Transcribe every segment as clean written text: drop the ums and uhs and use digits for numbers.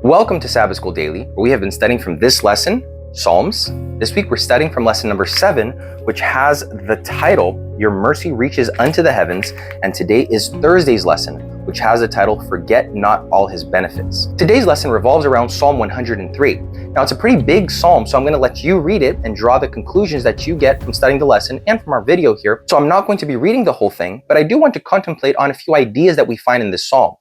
Welcome to Sabbath School Daily, where we have been studying from this lesson, Psalms. This week we're studying from lesson number 7, which has the title, Your Mercy Reaches Unto the Heavens, and today is Thursday's lesson, which has the title, Forget Not All His Benefits. Today's lesson revolves around Psalm 103. Now it's a pretty big psalm, so I'm going to let you read it and draw the conclusions that you get from studying the lesson and from our video here. So I'm not going to be reading the whole thing, but I do want to contemplate on a few ideas that we find in this psalm.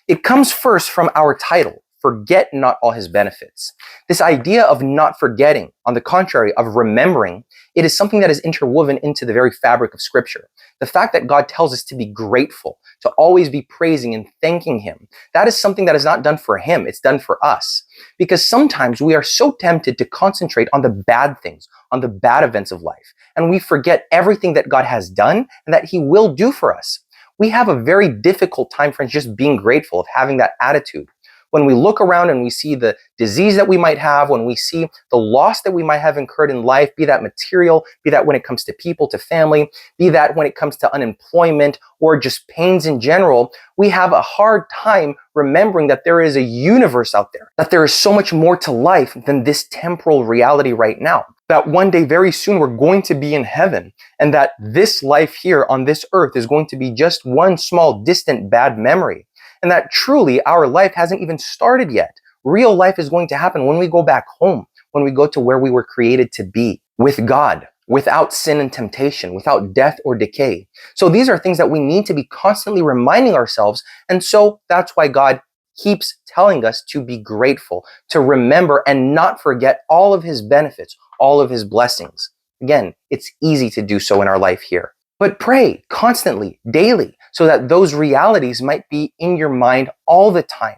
It comes first from our title, Forget Not All His Benefits. This idea of not forgetting, on the contrary, of remembering, it is something that is interwoven into the very fabric of Scripture. The fact that God tells us to be grateful, to always be praising and thanking Him, that is something that is not done for Him, it's done for us. Because sometimes we are so tempted to concentrate on the bad things, on the bad events of life, and we forget everything that God has done and that He will do for us. We have a very difficult time, friends, just being grateful, of having that attitude. When we look around and we see the disease that we might have, when we see the loss that we might have incurred in life, be that material, be that when it comes to people, to family, be that when it comes to unemployment or just pains in general, we have a hard time remembering that there is a universe out there, that there is so much more to life than this temporal reality right now. That one day, very soon, we're going to be in heaven, and that this life here on this earth is going to be just one small, distant, bad memory. And that truly our life hasn't even started yet. Real life is going to happen when we go back home, when we go to where we were created to be, with God, without sin and temptation, without death or decay. So these are things that we need to be constantly reminding ourselves. And so that's why God keeps telling us to be grateful, to remember and not forget all of His benefits, all of His blessings. Again, it's easy to do so in our life here. But pray constantly, daily, so that those realities might be in your mind all the time.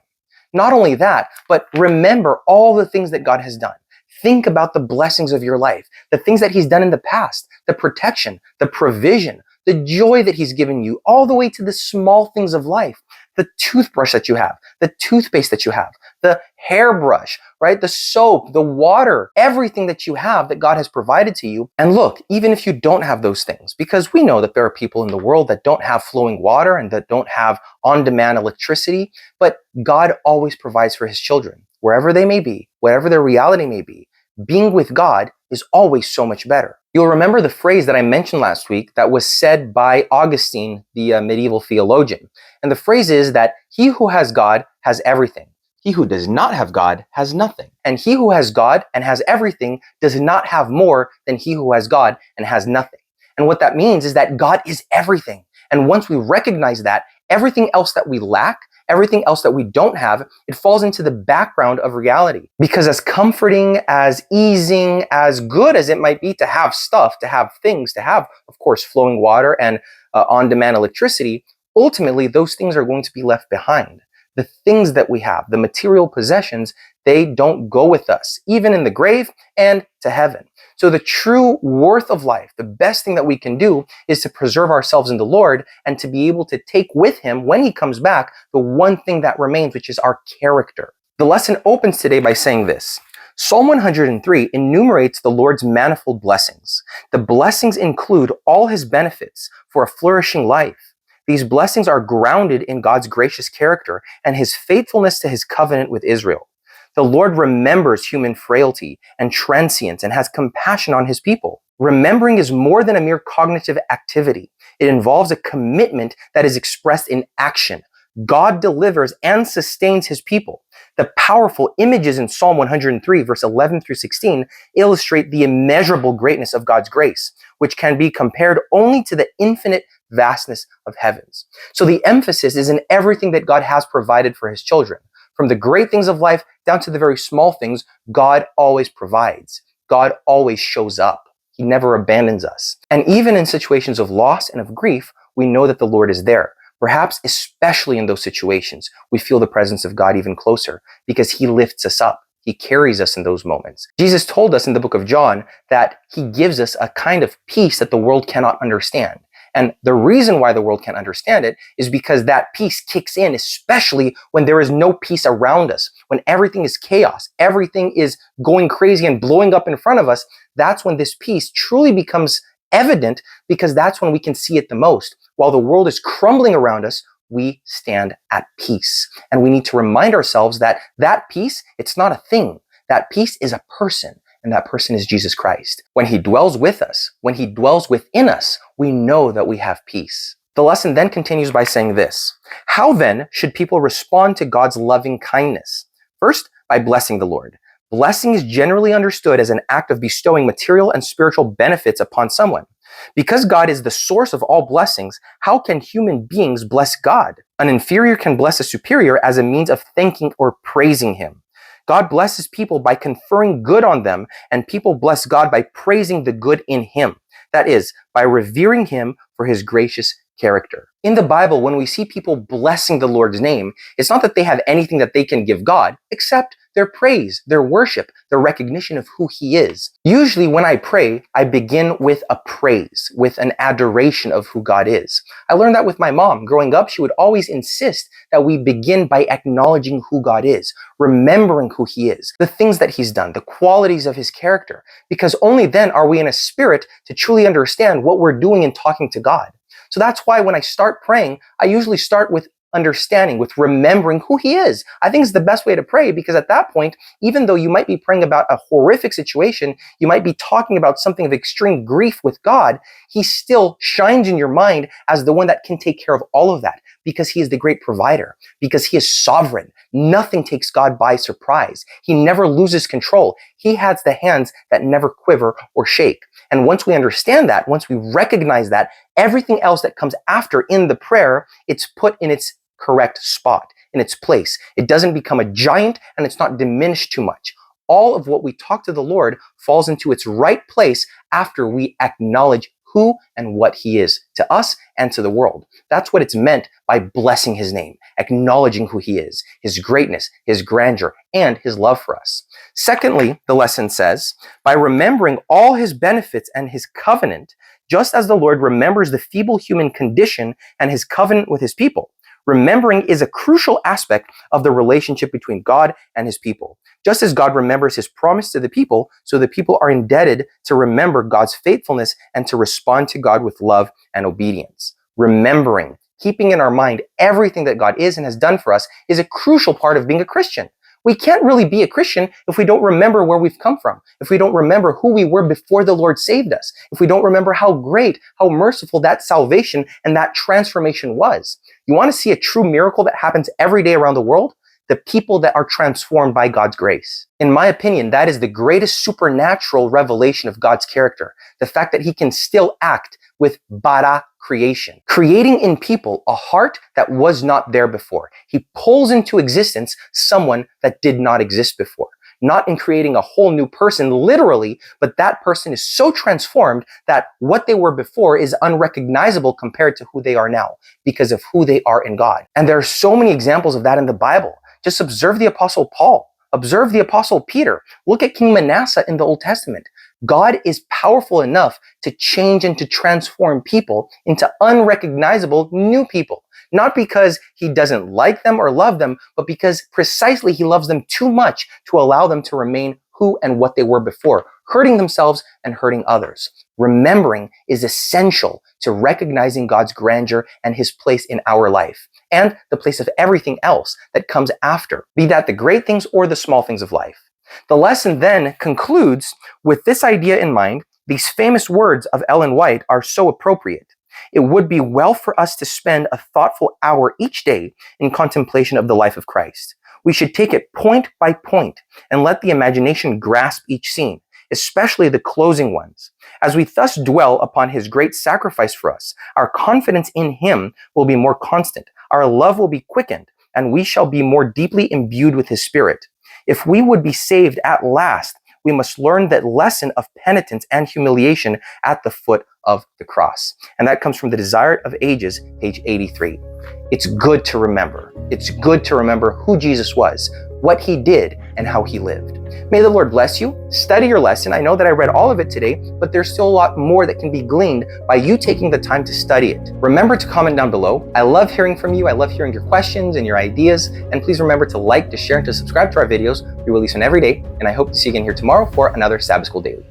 Not only that, but remember all the things that God has done. Think about the blessings of your life, the things that He's done in the past, the protection, the provision, the joy that He's given you, all the way to the small things of life. The toothbrush that you have, the toothpaste that you have, the hairbrush, right? The soap, the water, everything that you have that God has provided to you. And look, even if you don't have those things, because we know that there are people in the world that don't have flowing water and that don't have on-demand electricity, but God always provides for His children, wherever they may be, whatever their reality may be. Being with God is always so much better. You'll remember the phrase that I mentioned last week that was said by Augustine, the medieval theologian. And the phrase is that he who has God has everything. He who does not have God has nothing. And he who has God and has everything does not have more than he who has God and has nothing. And what that means is that God is everything. And once we recognize that, everything else that we lack, everything else that we don't have, it falls into the background of reality. Because as comforting, as easing, as good as it might be to have stuff, to have things, to have, of course, flowing water and on-demand electricity, ultimately those things are going to be left behind. The things that we have, the material possessions, they don't go with us, even in the grave and to heaven. So the true worth of life, the best thing that we can do is to preserve ourselves in the Lord and to be able to take with Him, when He comes back, the one thing that remains, which is our character. The lesson opens today by saying this. Psalm 103 enumerates the Lord's manifold blessings. The blessings include all His benefits for a flourishing life. These blessings are grounded in God's gracious character and His faithfulness to His covenant with Israel. The Lord remembers human frailty and transience and has compassion on His people. Remembering is more than a mere cognitive activity. It involves a commitment that is expressed in action. God delivers and sustains His people. The powerful images in Psalm 103, verse 11 through 16, illustrate the immeasurable greatness of God's grace, which can be compared only to the infinite vastness of heavens. So the emphasis is in everything that God has provided for His children. From the great things of life down to the very small things, God always provides. God always shows up. He never abandons us. And even in situations of loss and of grief, we know that the Lord is there. Perhaps especially in those situations, we feel the presence of God even closer because He lifts us up. He carries us in those moments. Jesus told us in the book of John that He gives us a kind of peace that the world cannot understand. And the reason why the world can't understand it is because that peace kicks in, especially when there is no peace around us, when everything is chaos, everything is going crazy and blowing up in front of us. That's when this peace truly becomes evident, because that's when we can see it the most. While the world is crumbling around us, we stand at peace. And we need to remind ourselves that that peace, it's not a thing. That peace is a person, and that person is Jesus Christ. When he dwells with us, when he dwells within us, we know that we have peace. The lesson then continues by saying this: how then should people respond to God's loving kindness? First, by blessing the Lord. Blessing is generally understood as an act of bestowing material and spiritual benefits upon someone. Because God is the source of all blessings, how can human beings bless God? An inferior can bless a superior as a means of thanking or praising him. God blesses people by conferring good on them, and people bless God by praising the good in him. That is, by revering him for his gracious character. In the Bible, when we see people blessing the Lord's name, it's not that they have anything that they can give God, except their praise, their worship, their recognition of who he is. Usually when I pray, I begin with a praise, with an adoration of who God is. I learned that with my mom. Growing up, she would always insist that we begin by acknowledging who God is, remembering who he is, the things that he's done, the qualities of his character, because only then are we in a spirit to truly understand what we're doing in talking to God. So that's why when I start praying, I usually start with understanding, with remembering who he is. I think it's the best way to pray, because at that point, even though you might be praying about a horrific situation, you might be talking about something of extreme grief with God, he still shines in your mind as the one that can take care of all of that, because he is the great provider, because he is sovereign. Nothing takes God by surprise. He never loses control. He has the hands that never quiver or shake. And once we understand that, once we recognize that, everything else that comes after in the prayer, it's put in its correct spot, in its place. It doesn't become a giant, and it's not diminished too much. All of what we talk to the Lord falls into its right place after we acknowledge who and what he is to us and to the world. That's what it's meant by blessing his name, acknowledging who he is, his greatness, his grandeur, and his love for us. Secondly, the lesson says, by remembering all his benefits and his covenant, just as the Lord remembers the feeble human condition and his covenant with his people. Remembering is a crucial aspect of the relationship between God and his people. Just as God remembers his promise to the people, so the people are indebted to remember God's faithfulness and to respond to God with love and obedience. Remembering, keeping in our mind everything that God is and has done for us, is a crucial part of being a Christian. We can't really be a Christian if we don't remember where we've come from, if we don't remember who we were before the Lord saved us, if we don't remember how great, how merciful that salvation and that transformation was. You want to see a true miracle that happens every day around the world? The people that are transformed by God's grace. In my opinion, that is the greatest supernatural revelation of God's character. The fact that he can still act with bara creation, creating in people a heart that was not there before. He pulls into existence someone that did not exist before. Not in creating a whole new person, literally, but that person is so transformed that what they were before is unrecognizable compared to who they are now because of who they are in God. And there are so many examples of that in the Bible. Just observe the Apostle Paul. Observe the Apostle Peter. Look at King Manasseh in the Old Testament. God is powerful enough to change and to transform people into unrecognizable new people. Not because he doesn't like them or love them, but because precisely he loves them too much to allow them to remain who and what they were before, hurting themselves and hurting others. Remembering is essential to recognizing God's grandeur and his place in our life, and the place of everything else that comes after, be that the great things or the small things of life. The lesson then concludes with this idea in mind. These famous words of Ellen White are so appropriate. It would be well for us to spend a thoughtful hour each day in contemplation of the life of Christ. We should take it point by point and let the imagination grasp each scene, especially the closing ones. As we thus dwell upon his great sacrifice for us, our confidence in him will be more constant, our love will be quickened, and we shall be more deeply imbued with his Spirit. If we would be saved at last, we must learn that lesson of penitence and humiliation at the foot of the cross. And that comes from The Desire of Ages, page 83. It's good to remember. It's good to remember who Jesus was, what he did, and how he lived. May the Lord bless you. Study your lesson. I know that I read all of it today, but there's still a lot more that can be gleaned by you taking the time to study it. Remember to comment down below. I love hearing from you. I love hearing your questions and your ideas. And please remember to like, to share, and to subscribe to our videos. We release one every day. And I hope to see you again here tomorrow for another Sabbath School Daily.